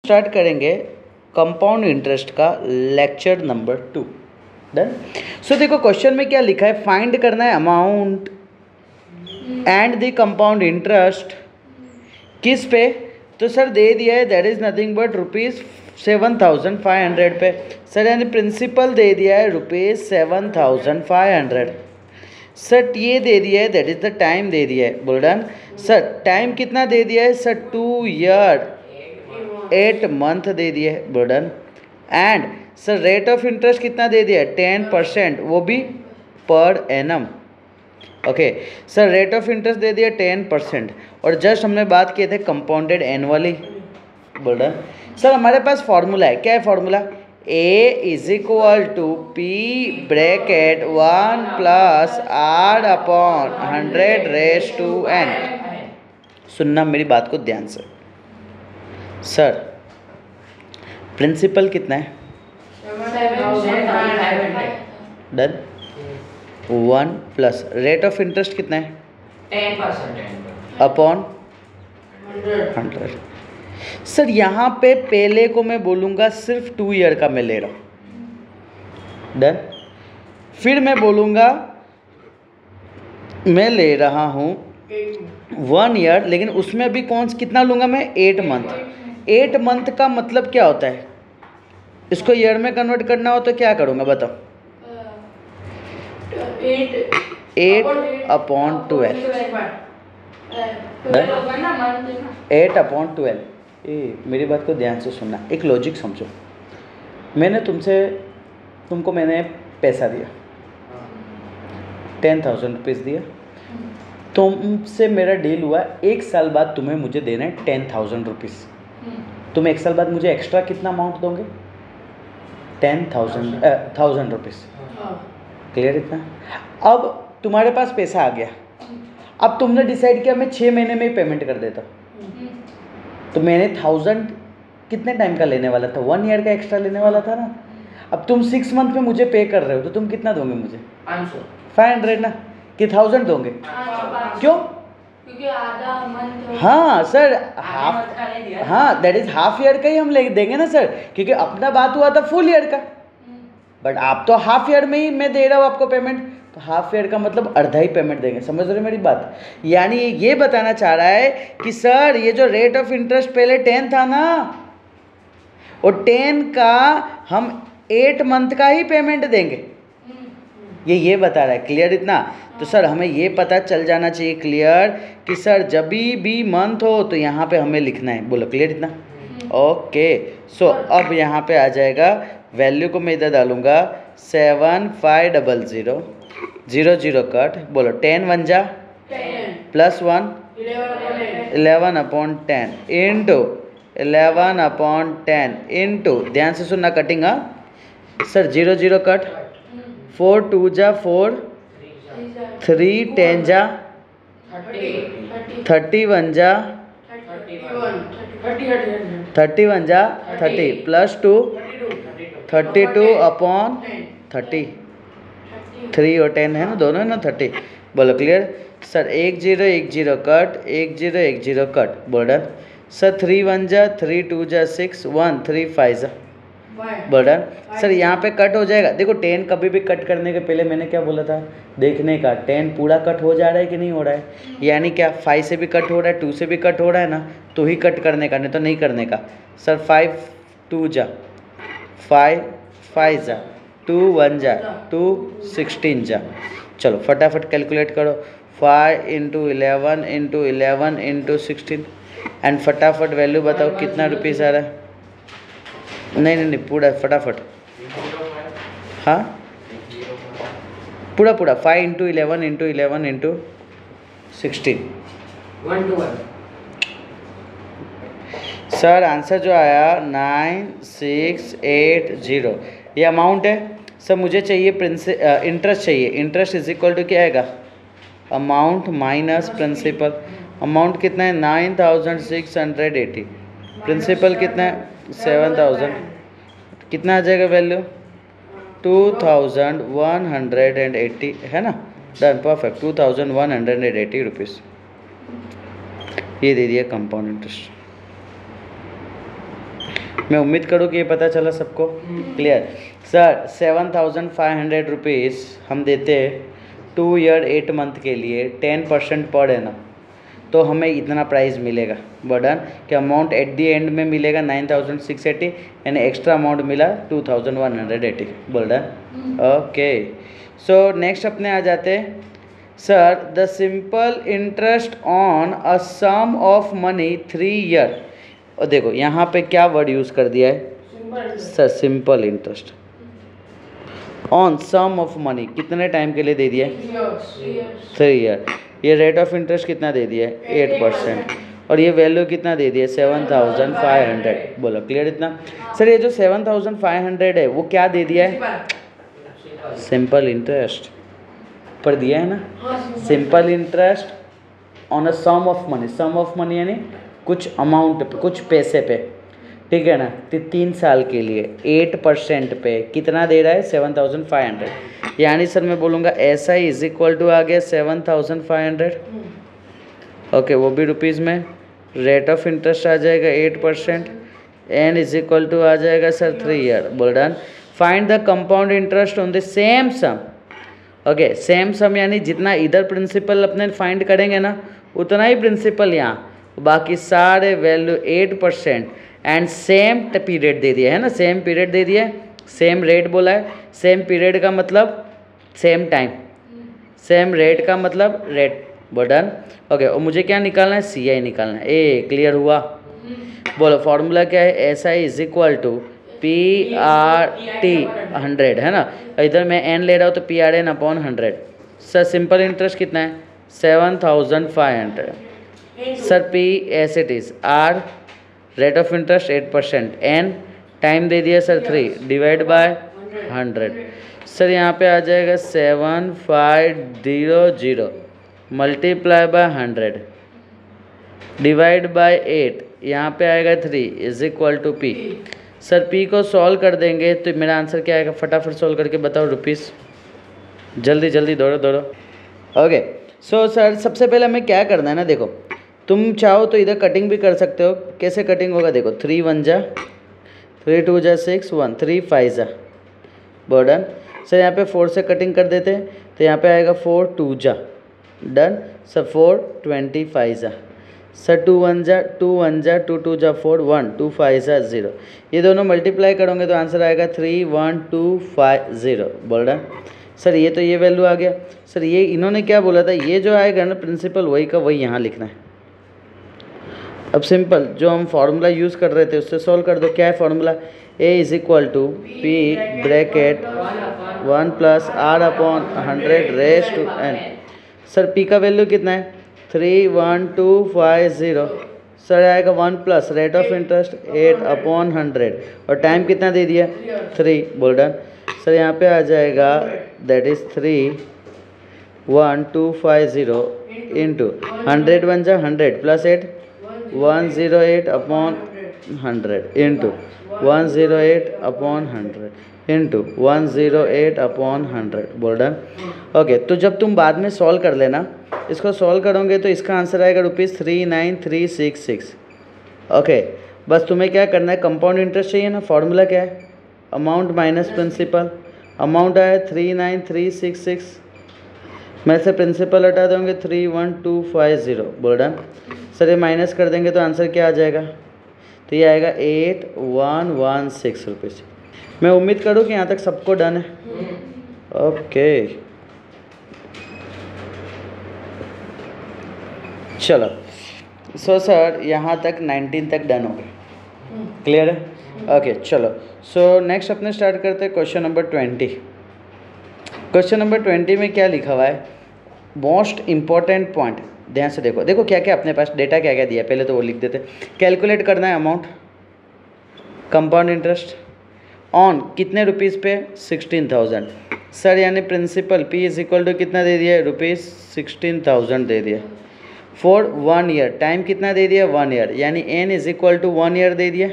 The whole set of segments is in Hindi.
स्टार्ट करेंगे कंपाउंड इंटरेस्ट का लेक्चर नंबर 2। डन। सो देखो क्वेश्चन में क्या लिखा है, फाइंड करना है amount and the compound interest किस पे, तो सर दे दिया है दैट इज नथिंग बट ₹7,500 पे। सर यानी प्रिंसिपल दे दिया है ₹7,500। सर ये दे दिया है दैट इज द टाइम दे दिया है। Well done. सर टाइम कितना दे दिया है, सर 2 ईयर 8 मंथ दे दिया है। Well done. And sir rate of interest कितना दे दिया है, 10%, वो भी per annum. Okay sir rate of interest दे दिया 10%। और जस्ट हमने बात किए थे कंपाउंडेड एनुअली। बोल रहा सर हमारे पास फॉर्मूला है, क्या है formula, A is equal to P bracket 1 plus R upon 100 raise to n। सुनना मेरी बात को ध्यान से। सर प्रिंसिपल कितना है, done, 1 plus rate of interest कितना है, 10% अपॉन 100। सर यहाँ पे पहले को मैं बोलूँगा सिर्फ 2 ईयर का मैं ले रहा हूँ, डन। फिर मैं बोलूँगा मैं ले रहा हूँ 1 ईयर, लेकिन उसमें भी कितना लूँगा मैं, 8 मंथ। 8 मंथ का मतलब क्या होता है, इसको ईयर में कन्वर्ट करना हो तो क्या करूँगा बताओ, 8 अपॉन 12, 8 अपॉन 12। मेरी बात को ध्यान से सुनना, एक लॉजिक समझो। तुमको मैंने पैसा दिया, 10,000 रुपीज़ दिया, तुमसे मेरा डील हुआ 1 साल बाद तुम्हें मुझे देना है 10,000 रुपीज़। तुम 1 साल बाद मुझे एक्स्ट्रा कितना अमाउंट दोगे, 10,000 रुपीज़। क्लियर इतना। अब तुम्हारे पास पैसा आ गया, अब तुमने डिसाइड किया मैं 6 महीने में ही पेमेंट कर देता, तो मैंने 1,000 कितने टाइम का लेने वाला था, 1 ईयर का एक्स्ट्रा लेने वाला था ना। अब तुम 6 मंथ में मुझे पे कर रहे हो, तो तुम कितना दोगे मुझे, 500 ना, कि 1,000 दोगे, क्यों, क्योंकि आधा मंथ, हाँ सर हाफ, हाँ दैट इज हाफ ईयर का ही हम ले देंगे ना सर, क्योंकि अपना बात हुआ था फुल ईयर का, बट आप तो हाफ ईयर में ही मैं दे रहा हूँ आपको पेमेंट, तो हाफ ईयर का मतलब आधा ही पेमेंट देंगे। समझ रहे हो मेरी बात, यानी ये बताना चाह रहा है कि सर ये जो रेट ऑफ इंटरेस्ट पहले 10 था ना, और 10 का हम 8 मंथ का ही पेमेंट देंगे, ये बता रहा है। क्लियर इतना। तो सर हमें ये पता चल जाना चाहिए क्लियर कि सर जब भी मंथ हो तो यहाँ पे हमें लिखना है। बोलो क्लियर इतना। ओके सो अब यहाँ पे आ जाएगा, वैल्यू को मैं इधर डालूंगा 7,500 0 कट। बोलो 10 1 जा plus 1 11 upon 10 into 11 upon 10 into, ध्यान से सुनना कटिंग, हाँ सर 0 कट, 4 2 जा 4, 3 10 जा 31 जा 31 जा 30 प्लस 2 32 अपॉन 30, 3 और 10 है ना, दोनों है ना 30। बोलो क्लियर। Sir 1 0 1 0 cut, 1 0 1 0 cut. बोल डन। सर 3 1 जा 3 2 जा 6 1 3 5 जा। बोल डन। सर यहाँ पे कट हो जाएगा। देखो 10 कभी भी कट करने के पहले मैंने क्या बोला था, देखने का 10 पूरा कट हो जा रहा है कि नहीं हो रहा है, यानी क्या 5 से भी कट हो रहा है, 2 से भी कट हो रहा है ना, तो ही कट करने का, नहीं तो नहीं करने का। सर 5 2 जा 5 5 जा 2 1 जा 2 16 जा। चलो फटाफट कैलकुलेट करो, 5 इंटू 11 इंटू 11 इंटू 16 एंड फटाफट वैल्यू बताओ कितना रुपीज़ आ रहा है। नहीं पूरा फटाफट, हाँ पूरा 5 into 11 into 11 into 16 1 to 1। Sir answer जो आया 9680, ये अमाउंट है। सर मुझे चाहिए इंटरेस्ट चाहिए, इंटरेस्ट इज इक्वल टू क्या आएगा, अमाउंट माइनस प्रिंसिपल। अमाउंट कितना है 9680, प्रिंसिपल कितना है 7000, कितना आ जाएगा वैल्यू 2180 है ना, डन परफेक्ट 2180 रुपीज़ ये दे दिया कंपाउंड इंटरेस्ट। मैं उम्मीद करूँ कि ये पता चला सबको। Clear sir. 7,500 रुपीज़ हम देते 2 ईयर 8 मंथ के लिए 10% पर एनम, तो हमें इतना प्राइस मिलेगा। बर्डन कि अमाउंट एट दी एंड में मिलेगा 9,680 यानी एक्स्ट्रा अमाउंट मिला 2,180। Burden okay. सो नेक्स्ट अपने आ जाते हैं sir the simple interest on a sum of money 3 year. और देखो यहाँ पे क्या वर्ड यूज़ कर दिया है sir, simple interest on sum of money, कितने टाइम के लिए दे दिया है 3 ईयर। ये रेट ऑफ इंटरेस्ट कितना दे दिया है 8% और ये वैल्यू कितना दे दिया है 7,500। बोलो क्लियर इतना। सर ये जो 7,500 है वो क्या दे दिया है, सिंपल इंटरेस्ट पर दिया है ना। Simple interest on a sum of money, sum of money यानी कुछ अमाउंट पे, कुछ पैसे पे, ठीक है ना। 3 साल के लिए 8% पे कितना दे रहा है 7,500, यानी सर मैं बोलूँगा S I is equal to आ गया 7,500। ओके वो भी रुपीज़ में। रेट ऑफ इंटरेस्ट आ जाएगा 8%, एन इज इक्वल टू आ जाएगा sir 3 year. Well done. Find the compound interest on the same sum. Okay same sum यानी जितना इधर प्रिंसिपल अपने फाइंड करेंगे ना उतना ही प्रिंसिपल यहाँ, बाकी सारे वैल्यू 8% एंड सेम पीरियड दे दिया है ना, सेम पीरियड दे दिया है, सेम रेट बोला है। सेम पीरियड का मतलब सेम टाइम, सेम रेट का मतलब रेट। Button okay. और मुझे क्या निकालना है, सी आई निकालना है। ए क्लियर हुआ। बोलो फॉर्मूला क्या है, S I is equal to P R T 100 है ना, इधर मैं एन ले रहा हूँ तो P R N upon 100। Sir simple interest कितना है 7,500। Sir P as it is, R rate of interest 8%, N time दे दिया सर 3 डिवाइड बाय 100। सर यहाँ पे आ जाएगा 7,500 मल्टीप्लाई बाय 100 डिवाइड बाय 8, यहाँ पे आएगा 3 is equal to P. Sir P को सॉल्व कर देंगे तो मेरा आंसर क्या आएगा, फटाफट सॉल्व करके बताओ रुपीस, जल्दी जल्दी दौड़ो दौड़ो। ओके सो सर सबसे पहले हमें क्या करना है ना, देखो तुम चाहो तो इधर कटिंग भी कर सकते हो। कैसे कटिंग होगा देखो, 3 1 जा 3 2 जा 6 1 3 5 जा। बर्डन सर यहाँ पे 4 से कटिंग कर देते हैं तो यहाँ पे आएगा 4 2 जा। डन सर 4 25 जा। सर 2 1 जा 2 1 जा 2 2 जा 4 1 2 5 जा 0। ये दोनों मल्टीप्लाई करोगे तो आंसर आएगा 3 1 2 5 0। बर्डन सर ये तो ये वैल्यू आ गया। सर ये इन्होंने क्या बोला था, ये जो आएगा ना प्रिंसिपल वही का वही यहाँ लिखना है। अब सिंपल जो हम फार्मूला यूज़ कर रहे थे उससे सॉल्व कर दो। क्या है formula, A is equal to P bracket 1 plus R upon 100 raise to N. Sir P का वैल्यू कितना है 3 1 2 5 0। सर आएगा 1 plus rate of interest 8 upon 100 और टाइम कितना दे दिया 3। बोल डन। सर यहाँ पे आ जाएगा दैट इज़ 3 1 2 5 0 इंटू 100 1 जा 100 plus 8 108 upon 100 into 108 upon 100 into 108 upon 100। बोल डन। ओके तो जब तुम बाद में सॉल्व कर लेना, इसको सॉल्व करोगे तो इसका आंसर आएगा ₹39366। ओके बस तुम्हें क्या करना है, कंपाउंड इंटरेस्ट चाहिए ना, फार्मूला क्या है अमाउंट माइनस प्रिंसिपल। अमाउंट आया 39366 में से प्रिंसिपल हटा दोगे 31250। बोल डन। सर ये माइनस कर देंगे तो आंसर क्या आ जाएगा, तो ये आएगा 8116 रुपीज़। मैं उम्मीद करूँ कि यहाँ तक सबको डन है। ओके चलो सो सर यहाँ तक 19 तक डन हो गए, क्लियर है। ओके चलो सो नेक्स्ट अपने स्टार्ट करते हैं क्वेश्चन नंबर 20। क्वेश्चन नंबर 20 में क्या लिखा हुआ है, मोस्ट इम्पॉर्टेंट पॉइंट ध्यान से देखो। देखो क्या क्या अपने पास डेटा क्या क्या दिया है, पहले तो वो लिख देते। कैलकुलेट करना है अमाउंट कंपाउंड इंटरेस्ट ऑन कितने रुपीज़ पे 16,000। सर यानी principal P is equal to कितना दे दिया है ₹16,000 दे दिया। फॉर 1 ईयर टाइम कितना दे दिया 1 ईयर, यानी N is equal to 1 year दे दिया।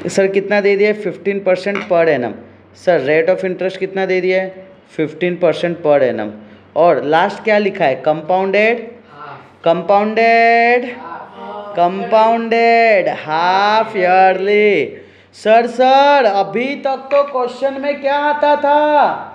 सर कितना दे दिया 15% per annum. Sir rate of interest कितना दे दिया है 15% पर एनम। और लास्ट क्या लिखा है compounded, compounded compounded half yearly. Sir अभी तक तो क्वेश्चन में क्या आता था?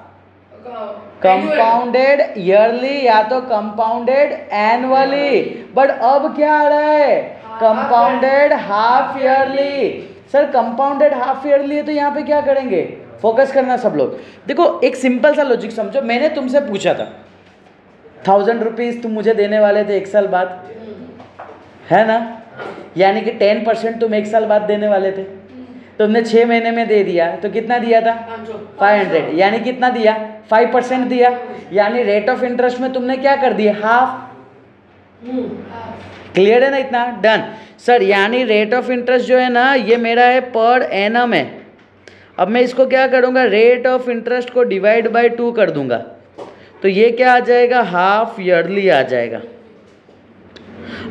कंपाउंडेड ईयरली या तो कंपाउंडेड एनुअली, बट अब क्या आ रहा है? Compounded half yearly. Sir compounded half yearly है तो यहाँ पे क्या करेंगे? फोकस करना सब लोग। देखो एक सिंपल सा लॉजिक समझो, मैंने तुमसे पूछा था 1000 रुपीज़ तुम मुझे देने वाले थे 1 साल बाद, है ना? यानी कि 10% तुम 1 साल बाद देने वाले थे, तुमने 6 महीने में दे दिया तो कितना दिया था? 500। यानी कितना दिया? 5% दिया। यानी रेट ऑफ इंटरेस्ट में तुमने क्या कर दिया? हाफ। क्लियर है ना? इतना डन। सर यानी रेट ऑफ इंटरेस्ट जो है ना ये मेरा है पर एनम है। अब मैं इसको क्या करूँगा? रेट ऑफ इंटरेस्ट को डिवाइड बाय 2 कर दूंगा, तो ये क्या आ जाएगा? हाफ ईयरली आ जाएगा।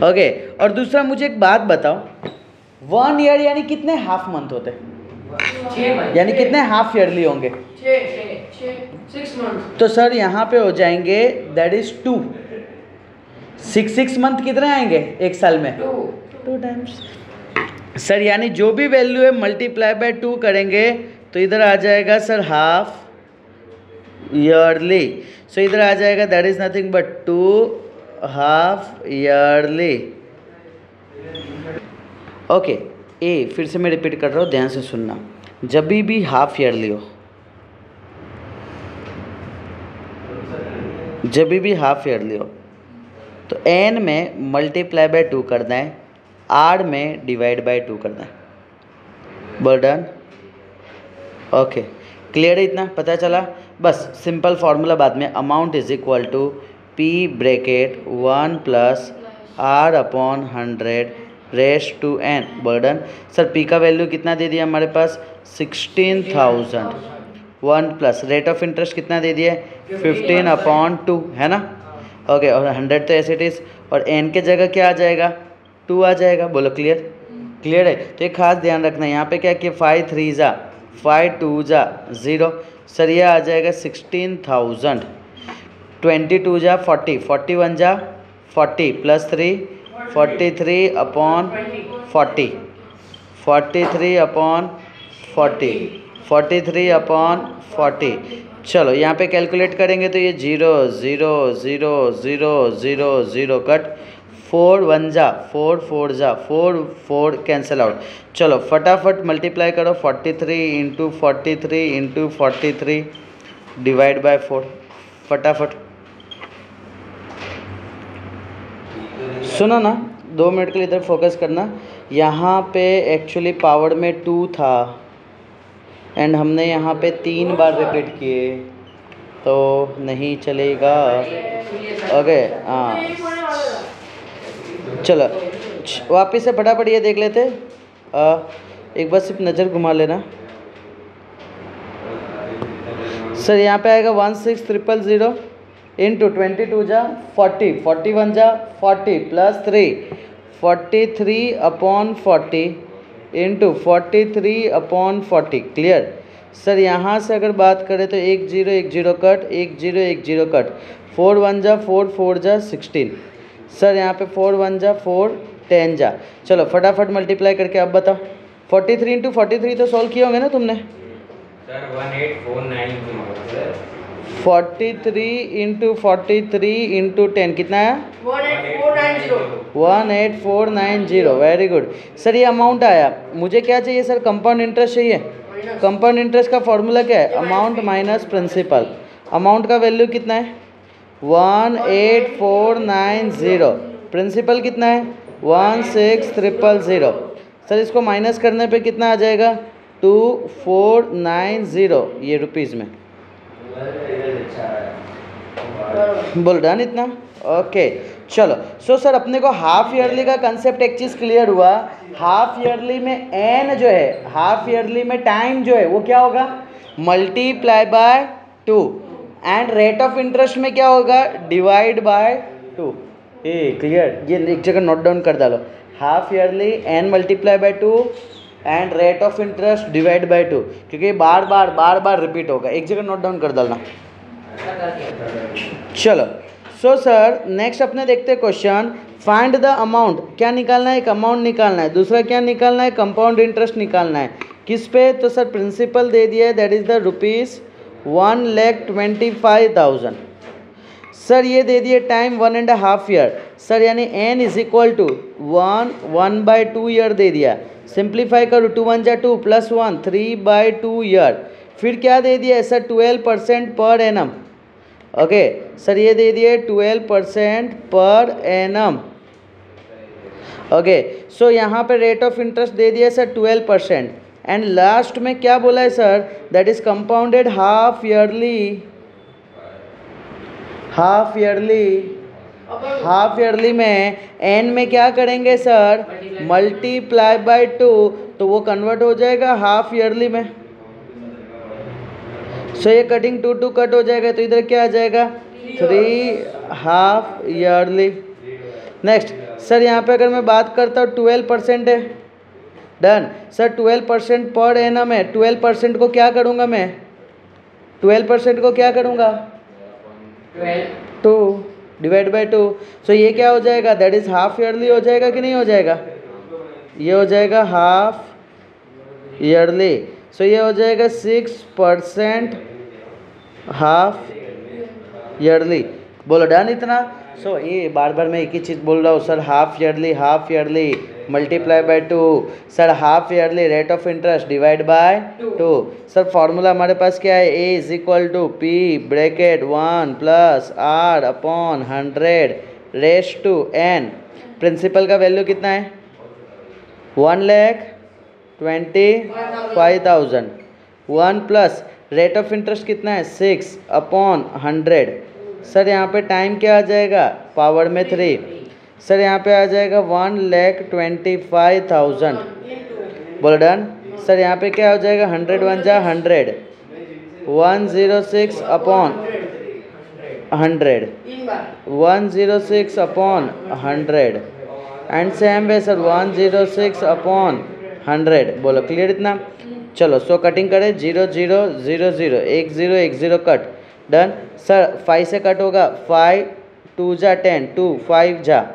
ओके और दूसरा मुझे एक बात बताओ, 1 ईयर यानी कितने हाफ मंथ होते हैं? यानी कितने हाफ ईयरली होंगे? 6 मंथ। तो सर यहाँ पे हो जाएंगे दैट इज 2। 6 मंथ कितने आएंगे 1 साल में? 2 टाइम्स। सर यानी जो भी वैल्यू है मल्टीप्लाई बाय 2 करेंगे तो इधर आ जाएगा सर हाफ ईयरली। सो इधर आ जाएगा that is nothing but 2 half yearly. Okay ए फिर से मैं रिपीट कर रहा हूँ, ध्यान से सुनना। जब भी हाफ ईयरली हो, जब भी हाफ ईयरली हो तो एन में मल्टीप्लाई बाय 2 करना है, आर में डिवाइड बाय 2 करना है। Well done? ओके क्लियर है? इतना पता चला? बस सिंपल फार्मूला बाद में, amount is equal to P bracket 1 plus R upon 100 raise to N. बर्डन सर पी का वैल्यू कितना दे दिया हमारे पास? 16,000। 1 प्लस रेट ऑफ इंटरेस्ट कितना दे दिया है? 15 अपॉन 2, है ना? ओके और 100 तो ऐसे इट इज़, और एन के जगह क्या आ जाएगा? 2 आ जाएगा। बोलो क्लियर? क्लियर है? तो एक खास ध्यान रखना, यहाँ पे क्या किया? 5 3 जा 5 2 जा 0। सर ये आ जाएगा 16,000। 22 जा 40, 41 जा 40 प्लस 3 43 अपॉन 40, 43 अपॉन 40, 43 अपॉन 40। चलो यहाँ पे कैलकुलेट करेंगे तो ये 0 0 0 0 0 0 कट, 4 1 जा 4 4 जा 4 4 कैंसिल आउट। चलो फटाफट मल्टीप्लाई करो, 43 इंटू 43 इंटू 43 डिवाइड बाय 4। फटाफट सुनो ना, 2 मिनट के लिए इधर फोकस करना। यहाँ पे एक्चुअली पावर में 2 था एंड हमने यहाँ पे 3 बार रिपीट किए तो नहीं चलेगा। ओके हाँ चलो वापस से फटाफट ये देख लेते। एक बार सिर्फ नज़र घुमा लेना। सर यहाँ पे आएगा 16,000 इंटू 22 जा 40, 41 जा 40 plus 3 43 upon 40 into 43 upon 40। Clear? Sir यहाँ से अगर बात करें तो 1 0 1 0 कट, 1 0 1 0 कट, 4 1 जा 4 4 जा 16। सर यहाँ पे 4 1 जा 4 10 जा। चलो फटाफट मल्टीप्लाई करके अब बताओ। 43 इंटू 43 तो सॉल्व किए होंगे ना तुमने? सर 18,490। 43 इंटू 43 इंटू 10 कितना है? 18,490। 18,490। Very good sir. ये अमाउंट आया। मुझे क्या चाहिए सर? कंपाउंड इंटरेस्ट चाहिए। कंपाउंड इंटरेस्ट का फॉर्मूला क्या है? Amount minus principal. अमाउंट का वैल्यू कितना है? 18,490। प्रिंसिपल कितना है? 16,000। सर इसको माइनस करने पे कितना आ जाएगा? 2,490 ये रुपीज़ में। बोल डन इतना? ओके चलो। सो सर अपने को हाफ ईयरली का कंसेप्ट एक चीज़ क्लियर हुआ। हाफ ईयरली में एन जो है, हाफ ईयरली में टाइम जो है वो क्या होगा? Multiply by 2 and rate of interest में क्या होगा? Divide by 2। क्लियर? ये एक जगह नोट डाउन कर डालो। Half yearly N multiply by 2 and rate of interest divide by 2, क्योंकि बार बार रिपीट होगा। एक जगह नोट डाउन कर डालना। चलो सो सर नेक्स्ट अपने देखते हैं क्वेश्चन, फाइंड द अमाउंट, क्या निकालना है, एक अमाउंट निकालना है, दूसरा क्या निकालना है, कंपाउंड इंटरेस्ट निकालना है। किस पे, तो सर प्रिंसिपल दे दिया है, दैट इज द ₹1,25,000। सर ये दे दिए टाइम 1.5 ईयर, सर यानी n is equal to 1/2 year दे दिया। सिंप्लीफाई करो, 2 1 जा 2 प्लस 1 3/2 ईयर। फिर क्या दे दिया है सर, 12% पर एनम। ओके सर ये दे दिए 12% पर एनम। ओके सो यहाँ पे रेट ऑफ इंटरेस्ट दे दिया सर 12%। एंड लास्ट में क्या बोला है sir, that is compounded half yearly. Half yearly में एन में क्या करेंगे सर, मल्टीप्लाई बाय 2, तो वो कन्वर्ट हो जाएगा हाफ ईयरली में। सो ये कटिंग 2 2 कट हो जाएगा, तो इधर क्या आ जाएगा 3 हाफ ईयरली। नेक्स्ट सर यहाँ पे अगर मैं बात करता हूँ 12% है, डन। सर 12% पर एनम है, 12% को क्या करूँगा मैं, 12% को क्या करूँगा 2 डिवाइड बाय 2। सो ये क्या हो जाएगा, दैट इज हाफ ईयरली हो जाएगा कि नहीं हो जाएगा, ये हो जाएगा हाफ ईयरली। सो ये हो जाएगा 6% हाफ ईयरली। बोलो डन इतना। सो ये बार बार मैं एक ही चीज़ बोल रहा हूँ sir, half yearly multiply by 2, sir half yearly rate of interest divide by 2। Sir formula हमारे पास क्या है, A is equal to P bracket 1 plus R upon 100 raise to N. Principal का वैल्यू कितना है 1,25,000। 1 प्लस रेट ऑफ इंटरेस्ट कितना है 6/100। सर यहाँ पे टाइम क्या आ जाएगा, पावर में 3। सर यहाँ पे आ जाएगा 1,25,000। बोलो डन। सर यहाँ पे क्या हो जाएगा 100 1 जा 100, 106/100, 106/100 एंड सेम वे सर 106/100। बोलो क्लियर इतना। चलो सो कटिंग करें, 0 0 0 0 1 0 1 0 कट, डन। सर 5 से कट होगा, 5 2 जा 10 2 5 जा,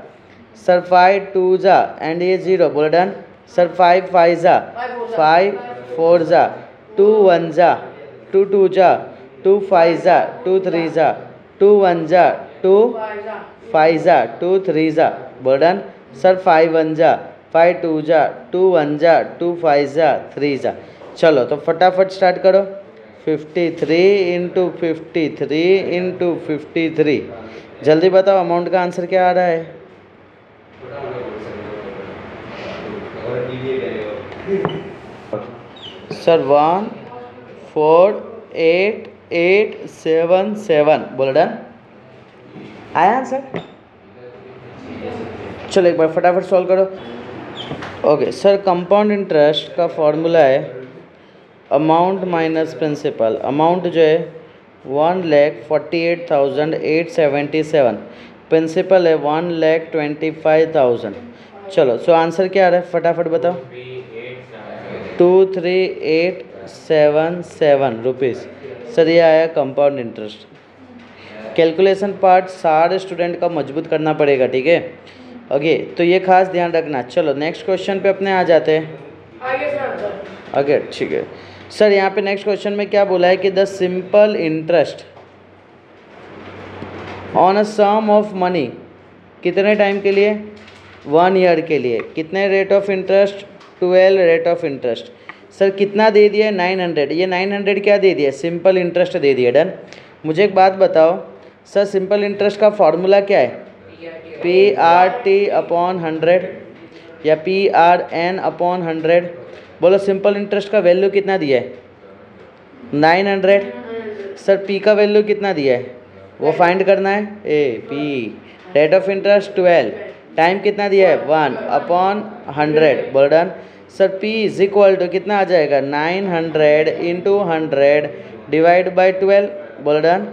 सर 5 2 जा एंड ये 0। बोलो डन। सर 5 5 जा 5 4 जा 2 1 जा 2 2 जा 2 5 जा 2 3 जा 2 1 जा 2 5 जा 2 3 जा। बोलो डन। सर 5 1 जा 5 2 जा 2 1 जा 2 5 जा 3 जा। चलो तो फटाफट स्टार्ट करो, 53 × 53 × 53। जल्दी बताओ अमाउंट का आंसर क्या आ रहा है। सर 148,877। बोलो डन। आया आंसर। चलो एक बार फटाफट सॉल्व करो। ओके सर कंपाउंड इंटरेस्ट का फॉर्मूला है अमाउंट माइनस प्रिंसिपल। अमाउंट जो है 1,48,877, प्रिंसिपल है 1,25,000। चलो सो आंसर क्या आ रहा है फटाफट बताओ। 23,877 रुपीज़। सर ये आया कंपाउंड इंटरेस्ट। कैलकुलेशन पार्ट सारे स्टूडेंट का मजबूत करना पड़ेगा, ठीक है। ओके तो ये खास ध्यान रखना। चलो नेक्स्ट क्वेश्चन पे अपने आ जाते हैं आगे, ठीक है। सर यहाँ पे नेक्स्ट क्वेश्चन में क्या बोला है कि the simple interest on a sum of money, कितने टाइम के लिए 1 ईयर के लिए, कितने rate of interest 12 rate of interest. Sir कितना दे दिया है 900। ये 900 क्या दे दिया, सिंपल इंटरेस्ट दे दिया। डन। मुझे एक बात बताओ सर, सिंपल इंटरेस्ट का फॉर्मूला क्या है, PRT/100 या PRN/100। बोलो सिंपल इंटरेस्ट का वैल्यू कितना दिया है 900। सर पी का वैल्यू कितना दिया है वो फाइंड करना है। P rate of interest 12, time कितना दिया है 1/100। बोलो done. Sir P is equal to कितना आ जाएगा 900 × 100 डिवाइड बाई 12। बोलो डन।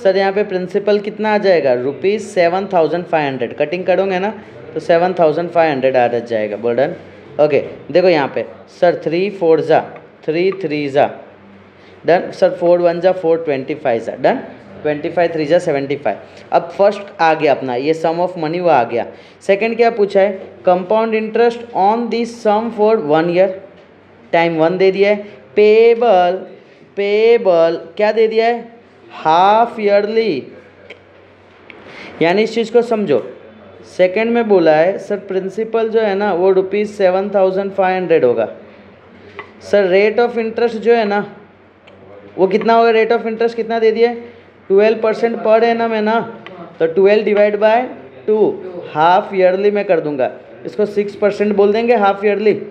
सर यहाँ पे प्रिंसिपल कितना आ जाएगा ₹7,500। कटिंग करोगे ना तो 7,500 आ जाएगा। बोलो डन। ओके देखो यहाँ पे सर 3 4 जा 3 3 जा, डन। सर 4 1 जा 4 25 जा, डन। 25 3 जा 75। अब फर्स्ट आ गया अपना ये सम ऑफ मनी, वो आ गया। सेकंड क्या पूछा है, compound interest on this sum for 1 year, time 1 दे दिया है। पेबल क्या दे दिया है, हाफ ईयरली, यानी इस चीज़ को समझो। सेकंड में बोला है सर प्रिंसिपल जो है ना वो ₹7,500 होगा। सर रेट ऑफ इंटरेस्ट जो है ना वो कितना होगा, रेट ऑफ इंटरेस्ट कितना दे दिया है, 12% पर एनम है ना, तो 12 डिवाइड बाय 2, हाफ ईयरली में कर दूंगा, इसको 6% बोल देंगे हाफ ईयरली।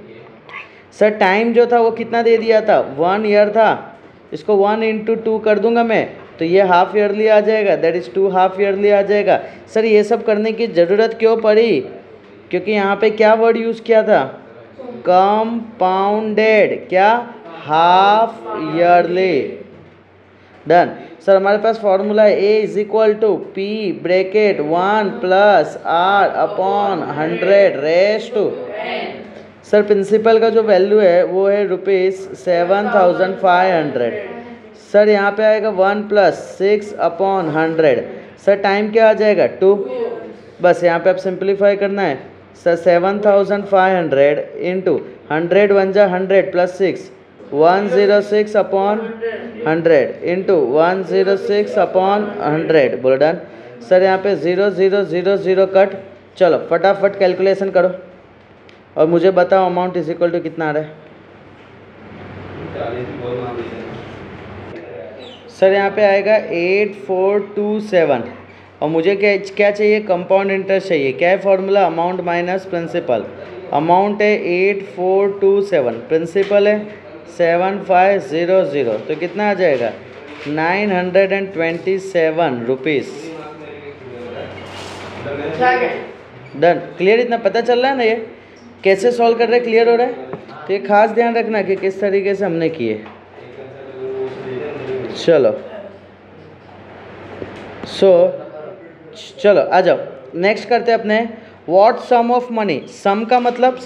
सर टाइम जो था वो कितना दे दिया था, 1 ईयर था, इसको 1 × 2 कर दूंगा मैं, तो ये हाफ ईयरली आ जाएगा, दैट इज़ 2 हाफ ईयरली आ जाएगा। सर ये सब करने की ज़रूरत क्यों पड़ी, क्योंकि यहाँ पे क्या वर्ड यूज़ किया था, कंपाउंडेड, क्या, हाफ ईयरली। डन। सर हमारे पास फॉर्मूला है A = P bracket 1 + R/100 raise to. Sir principal का जो वैल्यू है वो है ₹7,500। सर यहाँ पे आएगा 1 + 6/100। सर टाइम क्या आ जाएगा, 2। बस यहाँ पे आप सिंप्लीफाई करना है। सर 7,500 × 100 1 जा 100 + 6 106/100 × 106/100 बोलो डन। सर यहाँ पे 0 0 0 0 कट। चलो फटाफट कैलकुलेशन करो और मुझे बताओ अमाउंट = कितना आ रहा है। सर यहाँ पे आएगा 8427 और मुझे क्या चाहिए, कंपाउंड इंटरेस्ट चाहिए। क्या है formula, amount minus principal. Amount है 8427, प्रिंसिपल है 7500, तो कितना आ जाएगा 927 रुपीज़। डन। क्लियर, इतना पता चल रहा है ना ये कैसे सॉल्व कर रहे हैं, क्लियर हो रहा है। तो ये खास ध्यान रखना कि किस तरीके से हमने किए। चलो चलो आ जाओ नेक्स्ट करते हैं अपने व्हाट सम ऑफ मनी। सम का मतलब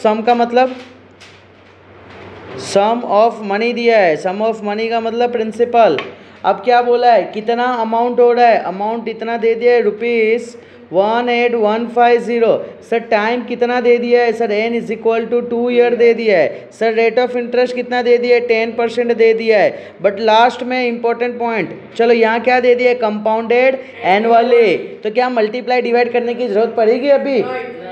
सम ऑफ मनी दिया है, सम ऑफ मनी का मतलब प्रिंसिपल। अब क्या बोला है, कितना अमाउंट हो रहा है, अमाउंट इतना दे दिया है ₹18150। सर टाइम कितना दे दिया है, सर n = 2 ईयर दे दिया है। सर रेट ऑफ इंटरेस्ट कितना दे दिया है, 10% दे दिया है। बट लास्ट में इंपॉर्टेंट पॉइंट, चलो यहाँ क्या दे दिया है, कंपाउंडेड एनुअली। तो क्या मल्टीप्लाई डिवाइड करने की जरूरत पड़ेगी अभी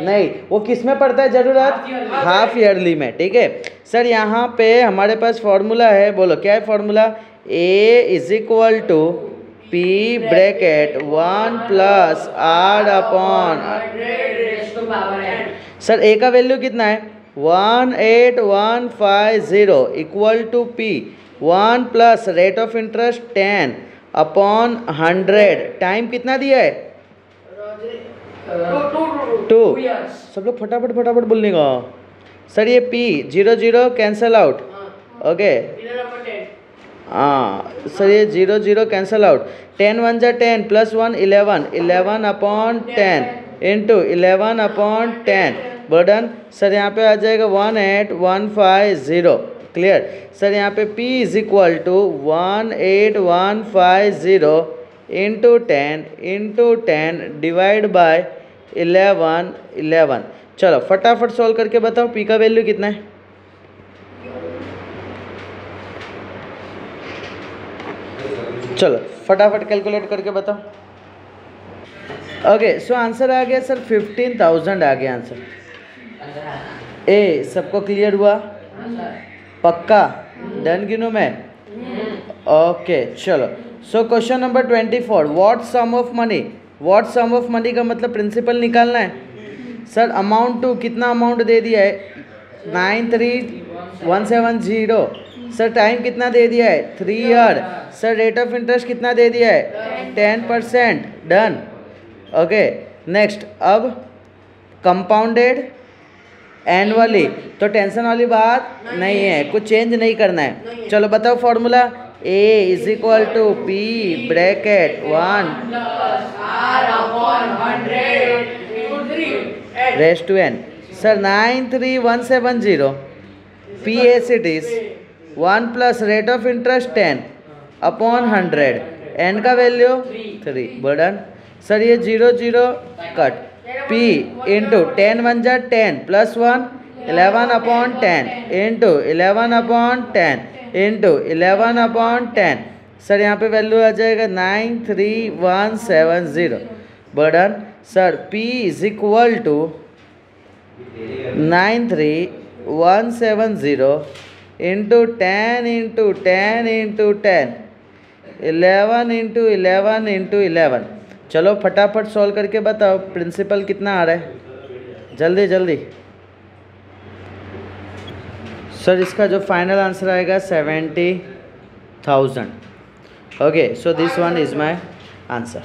नहीं, वो किस में पड़ता है ज़रूरत, हाफ ईयरली में। ठीक है सर, यहाँ पे हमारे पास फॉर्मूला है, बोलो क्या है formula, A = P bracket 1 + R/100। Sir A का वैल्यू कितना है 18150 = P 1 + rate of interest 10/100। Time कितना दिया है 2। सब लोग फटाफट बोलने का। सर ये P 0 0 कैंसल आउट, ओके। हाँ सर ये 0 0 कैंसल आउट, 10 1 जा 10 + 1 11 11/10 × 11/10 बर्डन। सर यहाँ पे आ जाएगा 18150। क्लियर। सर यहाँ पे P = 18150 × 10 डिवाइड बाय 11। चलो फटाफट सॉल्व करके बताओ P का वैल्यू कितना है। चलो फटाफट कैलकुलेट करके बताओ। ओके सो आंसर आ गया सर 15,000 आ गया आंसर। ए सबको क्लियर हुआ, पक्का, डन गिनूँ मैं, ओके चलो। So question number 24, what sum of money. What sum of money का मतलब प्रिंसिपल निकालना है। सर अमाउंट टू, कितना अमाउंट दे दिया है 93,170। सर टाइम कितना दे दिया है 3 year. Sir rate of interest कितना दे दिया है 10%। Done, okay next. अब कंपाउंडेड एनुअली, तो टेंशन वाली बात नहीं है, कुछ चेंज नहीं करना है। चलो बताओ formula, A = P bracket 1 raise to n। Sir 93,170 P as it is 1 + rate of interest 10/100 N का वैल्यू Three. 3, बर्डन सर ये 0 0 कट p इंटू 10 1 जा 10 plus 1 11 upon 10 into 11 upon 10 into 11 upon 10 sir यहाँ पे वैल्यू आ जाएगा 93170 बर्डन sir p is equal to 93170 into 10 into 10 into 10 11 into 11 into 11 चलो फटाफट सॉल्व करके बताओ प्रिंसिपल कितना आ रहा है, जल्दी जल्दी। सर इसका जो फाइनल आंसर आएगा 70,000। Okay so this one is my answer.